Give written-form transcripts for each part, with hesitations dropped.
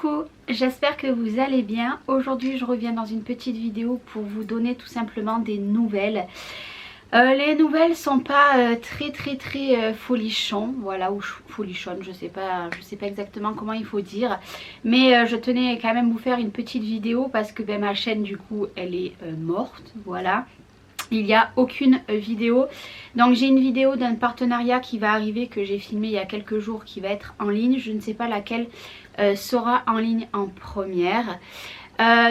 Coucou, j'espère que vous allez bien. Aujourd'hui je reviens dans une petite vidéo pour vous donner tout simplement des nouvelles. Les nouvelles sont pas très folichons, voilà, ou folichonnes, je sais pas exactement comment il faut dire. Mais je tenais quand même vous faire une petite vidéo parce que ma chaîne du coup elle est morte, voilà. Il n'y a aucune vidéo. Donc j'ai une vidéo d'un partenariat qui va arriver, que j'ai filmé il y a quelques jours, qui va être en ligne. Je ne sais pas laquelle sera en ligne en première.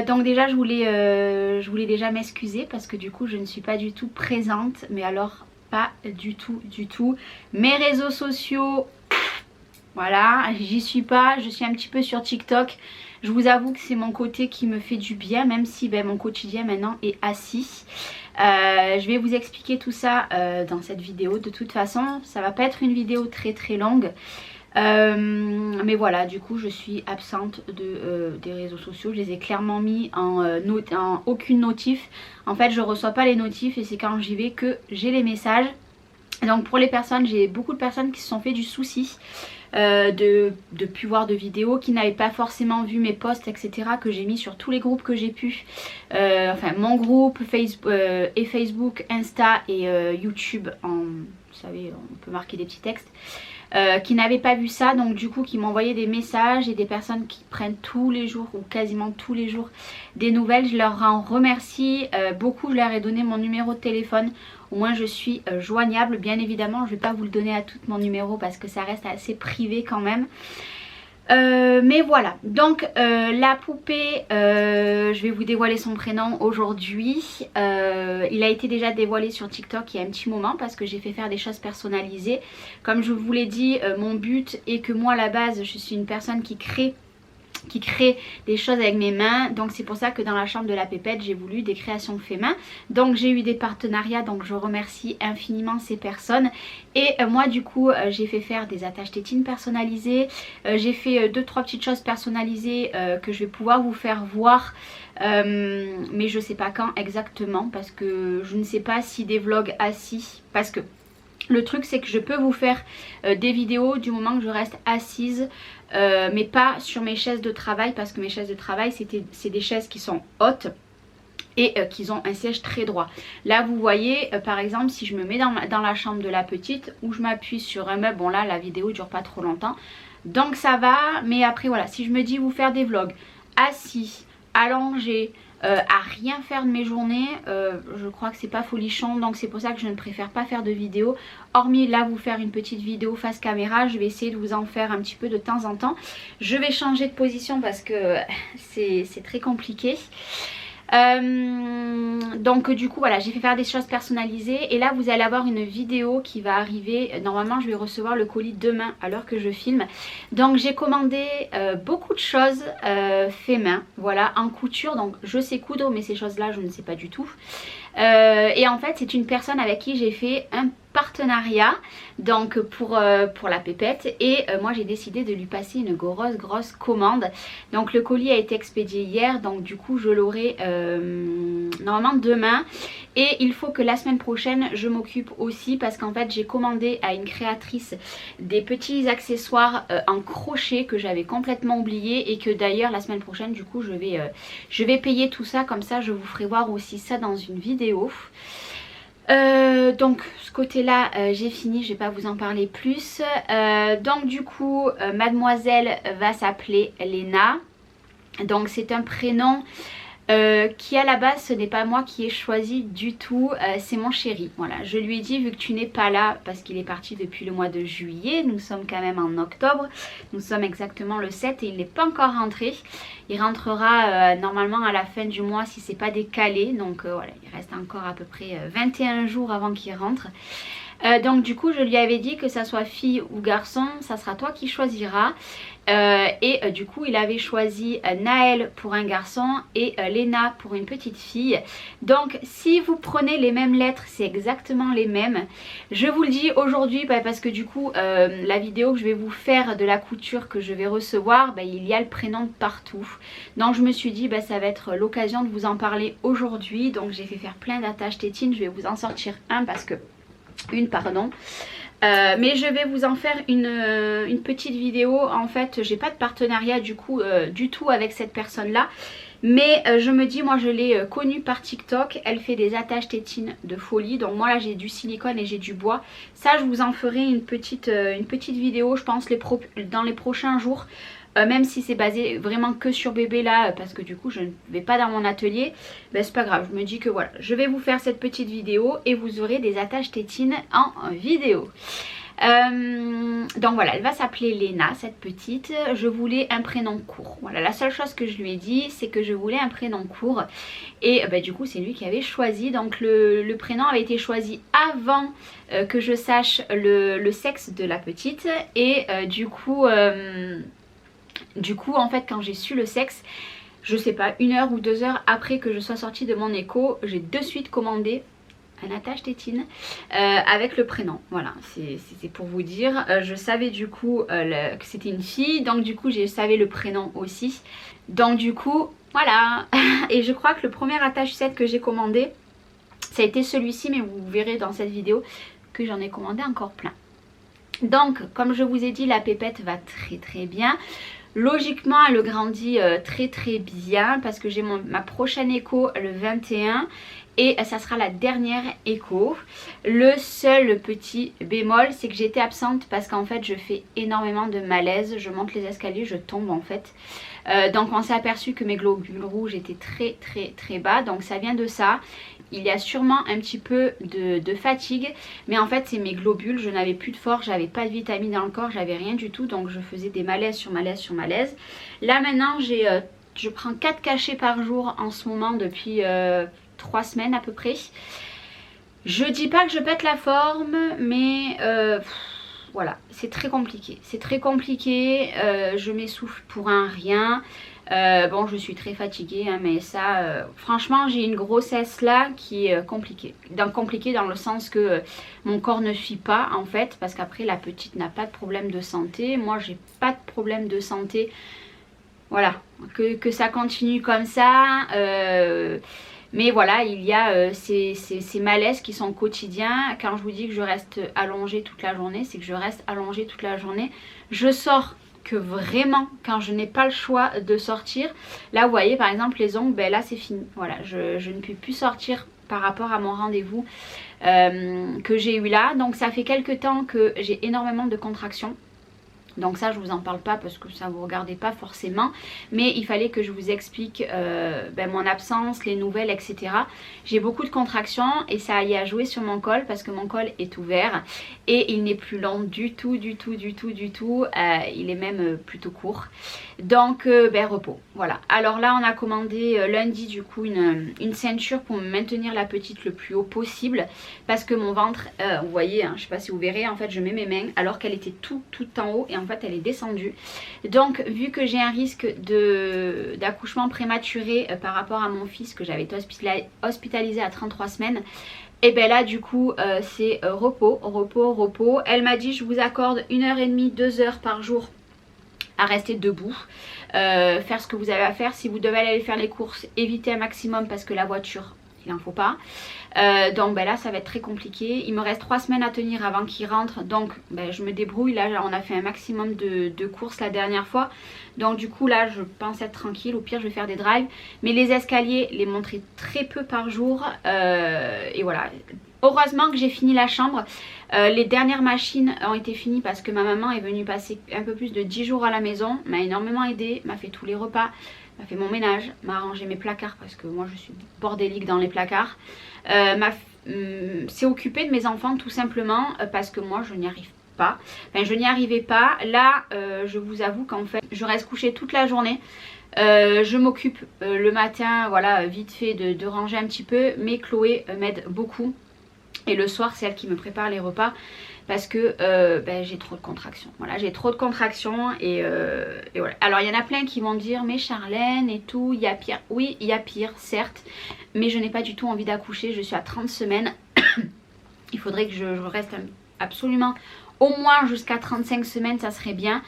Donc déjà je voulais déjà m'excuser parce que du coup je ne suis pas du tout présente. Mais alors pas du tout. Mes réseaux sociaux, voilà, j'y suis pas. Je suis un petit peu sur TikTok. Je vous avoue que c'est mon côté qui me fait du bien, même si mon quotidien maintenant est assis. Je vais vous expliquer tout ça dans cette vidéo. De toute façon, ça va pas être une vidéo très longue. Mais voilà, du coup je suis absente des réseaux sociaux. Je les ai clairement mis en aucune notif. En fait je reçois pas les notifs et c'est quand j'y vais que j'ai les messages. Donc pour les personnes, j'ai beaucoup de personnes qui se sont fait du souci de plus voir de vidéos, qui n'avaient pas forcément vu mes posts etc, que j'ai mis sur tous les groupes que j'ai pu, enfin mon groupe Facebook, Insta et YouTube vous savez, on peut marquer des petits textes, qui n'avaient pas vu ça, donc du coup qui m'envoyaient des messages, et des personnes qui prennent tous les jours ou quasiment tous les jours des nouvelles. Je leur en remercie beaucoup. Je leur ai donné mon numéro de téléphone, au moins je suis joignable. Bien évidemment je vais pas vous le donner à tout mon numéro parce que ça reste assez privé quand même. Mais voilà, donc la poupée, je vais vous dévoiler son prénom aujourd'hui. Il a été déjà dévoilé sur TikTok il y a un petit moment parce que j'ai fait faire des choses personnalisées. Comme je vous l'ai dit, mon but est que moi à la base je suis une personne qui crée des choses avec mes mains. Donc c'est pour ça que dans la chambre de la pépette j'ai voulu des créations fait main. Donc j'ai eu des partenariats, donc je remercie infiniment ces personnes. Et moi du coup j'ai fait faire des attaches tétines personnalisées. J'ai fait 2-3 petites choses personnalisées que je vais pouvoir vous faire voir. Mais je sais pas quand exactement parce que je ne sais pas si des vlogs assis, parce que le truc c'est que je peux vous faire des vidéos du moment que je reste assise, mais pas sur mes chaises de travail, parce que mes chaises de travail c'est des chaises qui sont hautes et qui ont un siège très droit. Là vous voyez par exemple si je me mets dans la chambre de la petite, où je m'appuie sur un meuble, bon là la vidéo dure pas trop longtemps donc ça va. Mais après voilà, si je me dis vous faire des vlogs assis, allongé, à rien faire de mes journées, je crois que c'est pas folichon. Donc c'est pour ça que je ne préfère pas faire de vidéo, hormis là vous faire une petite vidéo face caméra. Je vais essayer de vous en faire un petit peu de temps en temps. Je vais changer de position parce que c'est très compliqué. Donc du coup voilà, j'ai fait faire des choses personnalisées. Et là vous allez avoir une vidéo qui va arriver. Normalement je vais recevoir le colis demain à l'heure que je filme. Donc j'ai commandé beaucoup de choses fait main, voilà, en couture. Donc je sais coudre, mais ces choses là je ne sais pas du tout. Et en fait c'est une personne avec qui j'ai fait un partenariat, donc pour la pépette. Et moi j'ai décidé de lui passer une grosse commande. Donc le colis a été expédié hier, donc du coup je l'aurai normalement demain. Et il faut que la semaine prochaine je m'occupe aussi, parce qu'en fait j'ai commandé à une créatrice des petits accessoires en crochet que j'avais complètement oublié, et que d'ailleurs la semaine prochaine du coup je vais payer tout ça. Comme ça je vous ferai voir aussi ça dans une vidéo. Donc ce côté là j'ai fini, je vais pas vous en parler plus. Donc du coup mademoiselle va s'appeler Léna. Donc c'est un prénom qui à la base ce n'est pas moi qui ai choisi du tout, c'est mon chéri. Voilà, je lui ai dit vu que tu n'es pas là, parce qu'il est parti depuis le mois de juillet, nous sommes quand même en octobre, nous sommes exactement le 7 et il n'est pas encore rentré. Il rentrera normalement à la fin du mois si c'est pas décalé. Donc voilà, il reste encore à peu près 21 jours avant qu'il rentre. Donc du coup je lui avais dit que ça soit fille ou garçon, ça sera toi qui choisiras. Du coup il avait choisi Naël pour un garçon et Léna pour une petite fille. Donc si vous prenez les mêmes lettres, c'est exactement les mêmes. Je vous le dis aujourd'hui parce que du coup la vidéo que je vais vous faire de la couture que je vais recevoir, il y a le prénom partout. Donc je me suis dit ça va être l'occasion de vous en parler aujourd'hui. Donc j'ai fait faire plein d'attaches tétines, je vais vous en sortir une pardon. Mais je vais vous en faire une petite vidéo. En fait j'ai pas de partenariat du coup du tout avec cette personne là. Mais je me dis, moi je l'ai connue par TikTok, elle fait des attaches tétines de folie. Donc moi là j'ai du silicone et j'ai du bois. Ça je vous en ferai une petite vidéo je pense dans les prochains jours. Même si c'est basé vraiment que sur bébé là, parce que du coup je ne vais pas dans mon atelier, ben c'est pas grave, je me dis que voilà, je vais vous faire cette petite vidéo et vous aurez des attaches tétines en vidéo. Donc voilà, elle va s'appeler Léna, cette petite. Je voulais un prénom court. Voilà, la seule chose que je lui ai dit, c'est que je voulais un prénom court. Et bah, du coup, c'est lui qui avait choisi. Donc le prénom avait été choisi avant que je sache le sexe de la petite. Et du coup, en fait, quand j'ai su le sexe, je sais pas, 1 heure ou 2 heures après que je sois sortie de mon écho, j'ai de suite commandé un attache tétine avec le prénom. Voilà, c'est pour vous dire. Je savais du coup que c'était une fille, donc du coup je savais le prénom aussi. Donc du coup, voilà. Et je crois que le premier attache set que j'ai commandé, ça a été celui-ci, mais vous verrez dans cette vidéo que j'en ai commandé encore plein. Donc, comme je vous ai dit, la pépette va très très bien. Logiquement, elle grandit très très bien parce que j'ai ma prochaine écho le 21 et ça sera la dernière écho. Le seul petit bémol, c'est que j'étais absente parce qu'en fait je fais énormément de malaise. Je monte les escaliers, je tombe en fait. Donc on s'est aperçu que mes globules rouges étaient très très très bas, donc ça vient de ça. Il y a sûrement un petit peu de fatigue, mais en fait c'est mes globules, je n'avais plus de force, j'avais pas de vitamines dans le corps, j'avais rien du tout, donc je faisais des malaises sur malaises sur malaises. Là maintenant je prends 4 cachets par jour en ce moment depuis 3 semaines à peu près. Je dis pas que je pète la forme, mais voilà, c'est très compliqué. C'est très compliqué, je m'essouffle pour un rien. Bon, je suis très fatiguée, hein, mais ça, franchement, j'ai une grossesse là qui est compliquée. Compliquée dans le sens que mon corps ne suit pas en fait, parce qu'après la petite n'a pas de problème de santé. Moi, j'ai pas de problème de santé. Voilà, que ça continue comme ça. Mais voilà, il y a ces malaises qui sont quotidiens. Quand je vous dis que je reste allongée toute la journée, c'est que je reste allongée toute la journée. Je sors que vraiment quand je n'ai pas le choix de sortir. Là vous voyez par exemple les ongles, ben là c'est fini. Voilà, je ne peux plus sortir par rapport à mon rendez-vous que j'ai eu là. Donc ça fait quelques temps que j'ai énormément de contractions. Donc ça je vous en parle pas parce que ça vous regardez pas forcément. Mais il fallait que je vous explique mon absence, les nouvelles, etc. J'ai beaucoup de contractions et ça y a joué sur mon col parce que mon col est ouvert. Et il n'est plus long du tout, du tout, du tout, du tout. Il est même plutôt court. Donc repos, voilà. Alors là on a commandé lundi du coup une ceinture pour me maintenir la petite le plus haut possible. Parce que mon ventre, vous voyez, hein, je sais pas si vous verrez, en fait je mets mes mains alors qu'elle était tout en haut et en fait elle est descendue. Donc vu que j'ai un risque d'accouchement prématuré par rapport à mon fils que j'avais été hospitalisé à 33 semaines, et bien là du coup c'est repos, repos, repos. Elle m'a dit je vous accorde 1h30, 2 heures par jour à rester debout, faire ce que vous avez à faire. Si vous devez aller faire les courses, évitez un maximum parce que la voiture, il n'en faut pas. Donc là ça va être très compliqué. Il me reste 3 semaines à tenir avant qu'il rentre. Donc je me débrouille. Là on a fait un maximum de courses la dernière fois. Donc du coup là je pense être tranquille. Au pire je vais faire des drives. Mais les escaliers, les montrer très peu par jour. Et voilà. Heureusement que j'ai fini la chambre. Les dernières machines ont été finies parce que ma maman est venue passer un peu plus de 10 jours à la maison. M'a énormément aidé, m'a fait tous les repas, m'a fait mon ménage, m'a rangé mes placards parce que moi je suis bordélique dans les placards. S'est occupée de mes enfants tout simplement parce que moi je n'y arrive pas. Enfin je n'y arrivais pas. Là je vous avoue qu'en fait je reste couchée toute la journée. Je m'occupe le matin, voilà, vite fait de ranger un petit peu, mais Chloé m'aide beaucoup. Et le soir c'est elle qui me prépare les repas parce que j'ai trop de contractions. Voilà, j'ai trop de contractions et voilà. Alors il y en a plein qui vont dire mais Charlène et tout, il y a pire. Oui, il y a pire certes, mais je n'ai pas du tout envie d'accoucher, je suis à 30 semaines. Il faudrait que je reste absolument au moins jusqu'à 35 semaines, ça serait bien.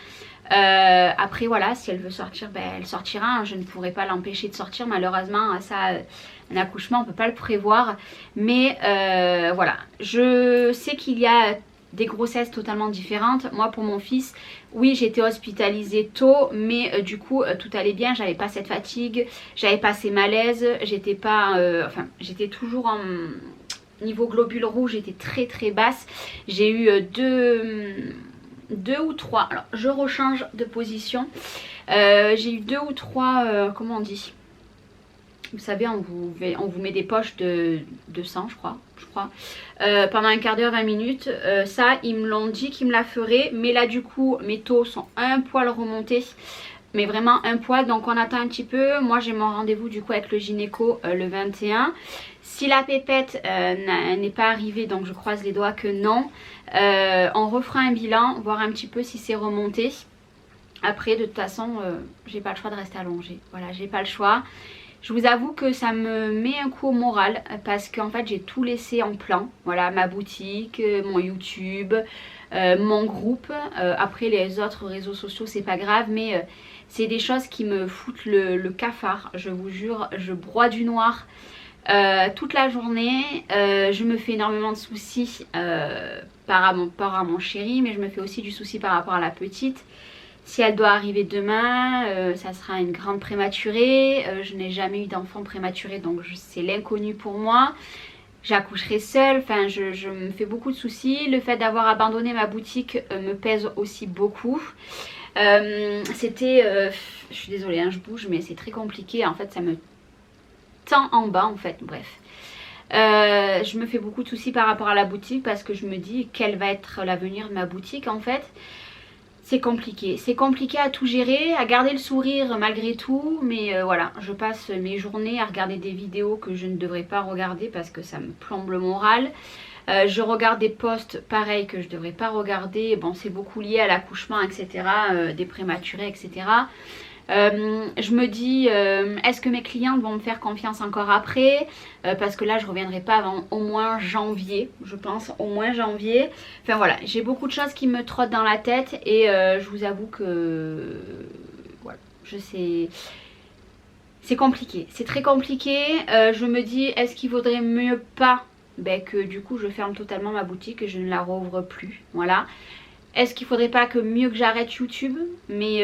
Après voilà, si elle veut sortir, elle sortira. Je ne pourrai pas l'empêcher de sortir malheureusement. Ça, un accouchement on peut pas le prévoir. Mais voilà, je sais qu'il y a des grossesses totalement différentes. Moi pour mon fils, oui j'ai été hospitalisée tôt, mais du coup tout allait bien, j'avais pas cette fatigue, j'avais pas ces malaises, j'étais pas, enfin j'étais toujours en niveau globules rouges, j'étais très très basse. J'ai eu deux ou trois, alors je rechange de position, j'ai eu 2 ou 3, comment on dit, vous savez, on vous met des poches de sang, je crois, pendant un quart d'heure, 20 minutes. Ça, ils me l'ont dit qu'ils me la feraient. Mais là, du coup, mes taux sont un poil remontés. Mais vraiment un poil. Donc, on attend un petit peu. Moi, j'ai mon rendez-vous, du coup, avec le gynéco le 21. Si la pépette n'est pas arrivée, donc je croise les doigts que non, on refera un bilan, voir un petit peu si c'est remonté. Après, de toute façon, j'ai pas le choix de rester allongée. Voilà, j'ai pas le choix. Je vous avoue que ça me met un coup au moral parce qu'en fait j'ai tout laissé en plan. Voilà, ma boutique, mon YouTube, mon groupe. Après les autres réseaux sociaux c'est pas grave, mais c'est des choses qui me foutent le cafard. Je vous jure, je broie du noir toute la journée. Je me fais énormément de soucis par rapport à mon chéri, mais je me fais aussi du souci par rapport à la petite. Si elle doit arriver demain, ça sera une grande prématurée. Je n'ai jamais eu d'enfant prématuré, donc c'est l'inconnu pour moi. J'accoucherai seule, enfin je me fais beaucoup de soucis. Le fait d'avoir abandonné ma boutique me pèse aussi beaucoup. C'était, je suis désolée hein, je bouge, mais c'est très compliqué. En fait ça me tend en bas en fait, bref. Je me fais beaucoup de soucis par rapport à la boutique parce que je me dis quel va être l'avenir de ma boutique en fait. C'est compliqué à tout gérer, à garder le sourire malgré tout, mais voilà, je passe mes journées à regarder des vidéos que je ne devrais pas regarder parce que ça me plombe le moral. Je regarde des posts pareils que je ne devrais pas regarder, bon c'est beaucoup lié à l'accouchement etc, des prématurés etc. Je me dis est-ce que mes clientes vont me faire confiance encore après, parce que là je reviendrai pas avant au moins janvier, je pense au moins janvier. Enfin voilà, j'ai beaucoup de choses qui me trottent dans la tête et je vous avoue que voilà, je sais, c'est compliqué, c'est très compliqué. Je me dis est-ce qu'il vaudrait mieux pas que du coup je ferme totalement ma boutique et je ne la rouvre plus, voilà. Est-ce qu'il faudrait pas que mieux que j'arrête YouTube, mais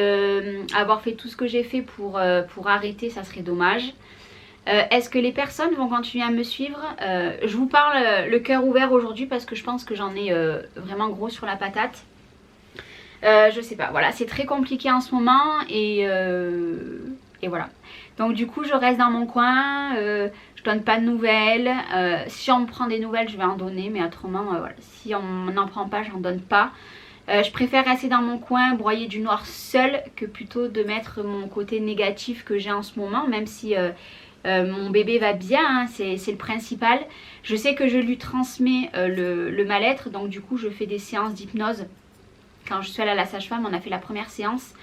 avoir fait tout ce que j'ai fait pour arrêter, ça serait dommage. Est-ce que les personnes vont continuer à me suivre? Je vous parle le cœur ouvert aujourd'hui parce que je pense que j'en ai vraiment gros sur la patate. Je sais pas, voilà, c'est très compliqué en ce moment et voilà. Donc du coup je reste dans mon coin, je donne pas de nouvelles. Si on me prend des nouvelles je vais en donner, mais autrement voilà, si on n'en prend pas j'en donne pas. Je préfère rester dans mon coin, broyer du noir seule, que plutôt de mettre mon côté négatif que j'ai en ce moment, même si mon bébé va bien, hein, c'est le principal. Je sais que je lui transmets le mal-être, donc du coup je fais des séances d'hypnose. Quand je suis allée à la sage-femme, on a fait la première séance.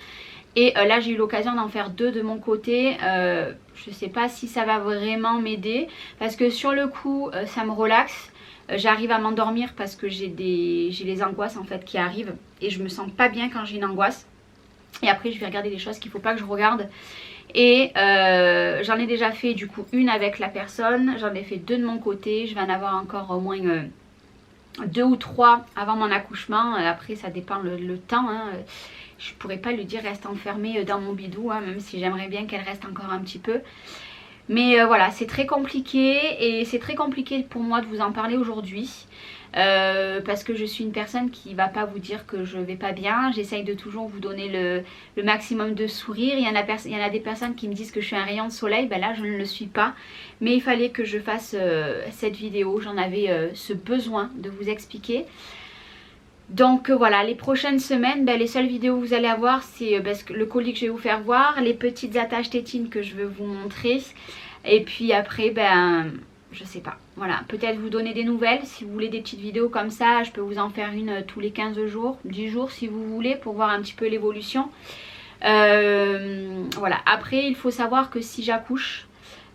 Et là j'ai eu l'occasion d'en faire 2 de mon côté. Je sais pas si ça va vraiment m'aider, parce que sur le coup ça me relaxe. J'arrive à m'endormir parce que j'ai les angoisses en fait qui arrivent et je me sens pas bien quand j'ai une angoisse. Et après je vais regarder des choses qu'il faut pas que je regarde. Et j'en ai déjà fait du coup une avec la personne, j'en ai fait 2 de mon côté. Je vais en avoir encore au moins 2 ou 3 avant mon accouchement. Après ça dépend le temps hein. Je pourrais pas lui dire reste enfermée dans mon bidou hein, même si j'aimerais bien qu'elle reste encore un petit peu. Mais voilà, c'est très compliqué et c'est très compliqué pour moi de vous en parler aujourd'hui. Parce que je suis une personne qui va pas vous dire que je vais pas bien. J'essaye de toujours vous donner le maximum de sourire. Il y en a des personnes qui me disent que je suis un rayon de soleil. Ben là je ne le suis pas. Mais il fallait que je fasse cette vidéo. J'en avais ce besoin de vous expliquer. Donc voilà, les prochaines semaines, les seules vidéos que vous allez avoir c'est le colis que je vais vous faire voir, les petites attaches tétines que je vais vous montrer. Et puis après, je sais pas, voilà, peut-être vous donner des nouvelles. Si vous voulez des petites vidéos comme ça, je peux vous en faire une tous les 15 jours, 10 jours si vous voulez, pour voir un petit peu l'évolution. Voilà, après il faut savoir que si j'accouche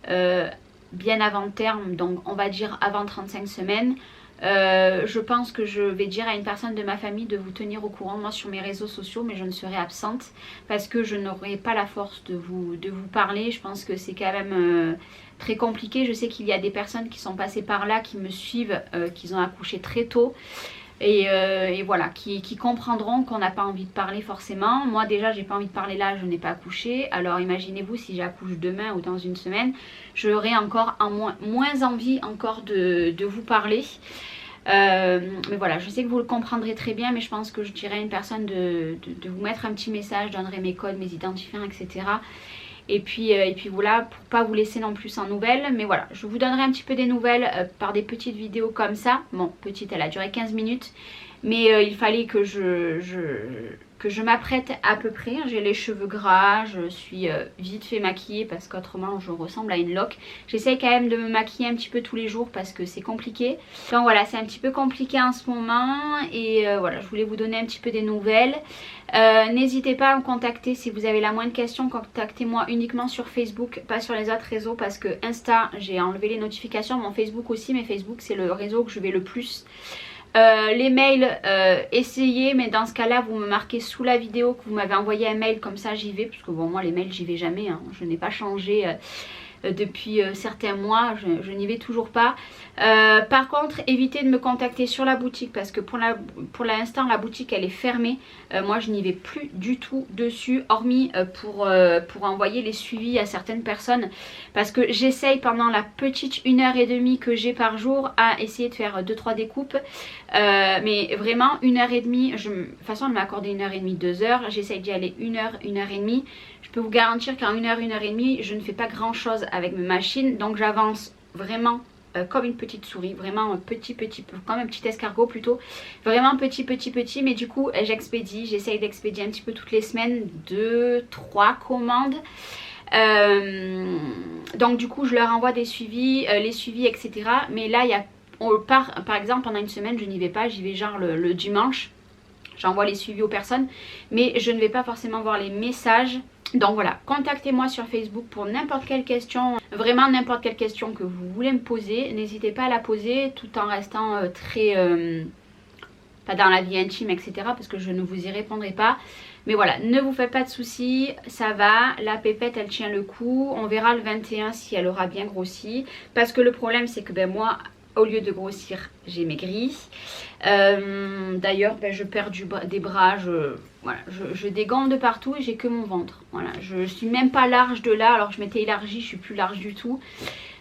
bien avant terme, donc on va dire avant 35 semaines, je pense que je vais dire à une personne de ma famille de vous tenir au courant, moi sur mes réseaux sociaux, mais je ne serai absente parce que je n'aurai pas la force de vous parler. Je pense que c'est quand même très compliqué. Je sais qu'il y a des personnes qui sont passées par là, qui me suivent, qui ont accouché très tôt. et voilà, qui comprendront qu'on n'a pas envie de parler forcément. Moi déjà j'ai pas envie de parler là, je n'ai pas accouché, alors imaginez-vous si j'accouche demain ou dans une semaine, j'aurai encore moins envie encore de vous parler. Mais voilà, je sais que vous le comprendrez très bien, mais je pense que je dirais à une personne de vous mettre un petit message, je donnerai mes codes, mes identifiants, etc. Et puis voilà, pour pas vous laisser non plus sans nouvelles. Mais voilà, je vous donnerai un petit peu des nouvelles par des petites vidéos comme ça. Bon, petite, elle a duré 15 minutes. Mais il fallait que je m'apprête à peu près. J'ai les cheveux gras, je suis vite fait maquillée parce qu'autrement je ressemble à une loque. J'essaye quand même de me maquiller un petit peu tous les jours parce que c'est compliqué. Donc voilà, c'est un petit peu compliqué en ce moment. Et voilà, je voulais vous donner un petit peu des nouvelles. N'hésitez pas à me contacter si vous avez la moindre question. Contactez-moi uniquement sur Facebook, pas sur les autres réseaux, parce que Insta, j'ai enlevé les notifications, mon Facebook aussi, mais Facebook c'est le réseau que je vais le plus. Les mails, essayez, mais dans ce cas là vous me marquez sous la vidéo que vous m'avez envoyé un mail, comme ça j'y vais, parce que bon, moi les mails j'y vais jamais, hein. Je n'ai pas changé depuis certains mois, je n'y vais toujours pas. Par contre, évitez de me contacter sur la boutique parce que pour l'instant la boutique elle est fermée. Moi je n'y vais plus du tout dessus, hormis pour envoyer les suivis à certaines personnes, parce que j'essaye pendant la petite 1h30 que j'ai par jour à essayer de faire 2-3 découpes. Mais vraiment 1h30, de toute façon elle m'a accordé 1h30, 2h, j'essaye d'y aller 1h, 1h30. Je peux vous garantir qu'en 1h, 1h30 je ne fais pas grand chose avec mes machines, donc j'avance vraiment comme une petite souris, vraiment petit, comme un petit escargot plutôt, vraiment petit, mais du coup j'expédie, j'essaye d'expédier un petit peu toutes les semaines 2-3 commandes. Donc du coup je leur envoie des suivis, les suivis, etc. Mais là il y a, par exemple pendant une semaine je n'y vais pas, j'y vais genre le dimanche, j'envoie les suivis aux personnes, mais je ne vais pas forcément voir les messages. Donc voilà, contactez-moi sur Facebook pour n'importe quelle question, vraiment n'importe quelle question que vous voulez me poser. N'hésitez pas à la poser tout en restant très... pas dans la vie intime, etc. parce que je ne vous y répondrai pas. Mais voilà, ne vous faites pas de soucis, ça va, la pépette elle tient le coup. On verra le 21 si elle aura bien grossi. Parce que le problème c'est que ben moi, au lieu de grossir, j'ai maigri. D'ailleurs ben, je perds des bras, voilà, je dégonfle de partout et j'ai que mon ventre. Voilà, je suis même pas large de là, alors je m'étais élargie, je suis plus large du tout.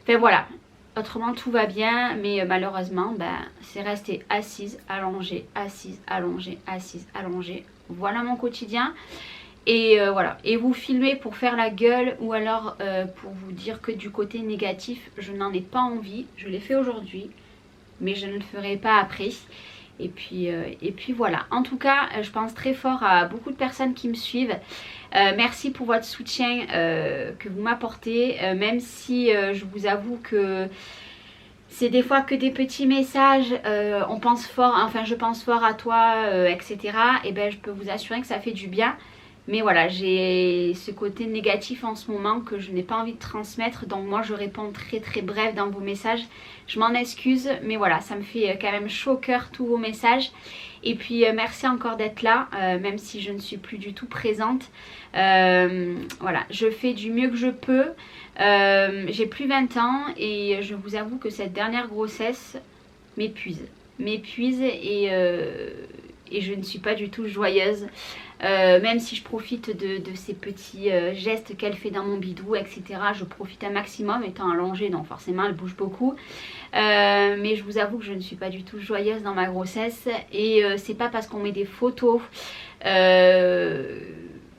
Enfin voilà, autrement tout va bien, mais malheureusement ben, c'est resté assise, allongée, assise, allongée, assise, allongée. Voilà mon quotidien. Et voilà, et vous filmez pour faire la gueule ou alors pour vous dire que du côté négatif, je n'en ai pas envie. Je l'ai fait aujourd'hui, mais je ne le ferai pas après. Et puis voilà, en tout cas je pense très fort à beaucoup de personnes qui me suivent. Merci pour votre soutien que vous m'apportez, même si je vous avoue que c'est des fois que des petits messages, on pense fort, enfin je pense fort à toi, etc. Et ben je peux vous assurer que ça fait du bien. Mais voilà, j'ai ce côté négatif en ce moment que je n'ai pas envie de transmettre. Donc moi je réponds très bref dans vos messages. Je m'en excuse, mais voilà, ça me fait quand même chaud au cœur tous vos messages. Et puis merci encore d'être là, même si je ne suis plus du tout présente. Voilà, je fais du mieux que je peux. J'ai plus 20 ans et je vous avoue que cette dernière grossesse m'épuise. Et je ne suis pas du tout joyeuse. Même si je profite de ces petits gestes qu'elle fait dans mon bidou, etc. Je profite un maximum, étant allongée, donc forcément elle bouge beaucoup. Mais je vous avoue que je ne suis pas du tout joyeuse dans ma grossesse. Et c'est pas parce qu'on met des photos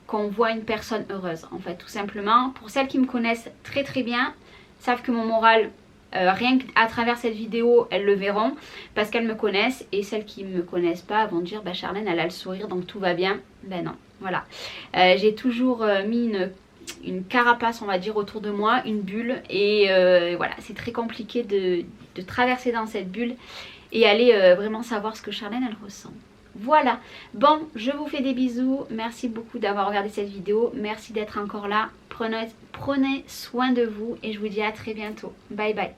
qu'on voit une personne heureuse, en fait, tout simplement. Pour celles qui me connaissent très bien, savent que mon moral... rien qu'à travers cette vidéo elles le verront parce qu'elles me connaissent, et celles qui ne me connaissent pas vont dire bah Charlène elle a le sourire donc tout va bien. Ben non, voilà, j'ai toujours mis une carapace on va dire autour de moi, une bulle, et voilà, c'est très compliqué de traverser dans cette bulle et aller vraiment savoir ce que Charlène elle ressent. Voilà, bon, je vous fais des bisous, merci beaucoup d'avoir regardé cette vidéo, merci d'être encore là, prenez soin de vous et je vous dis à très bientôt, bye bye.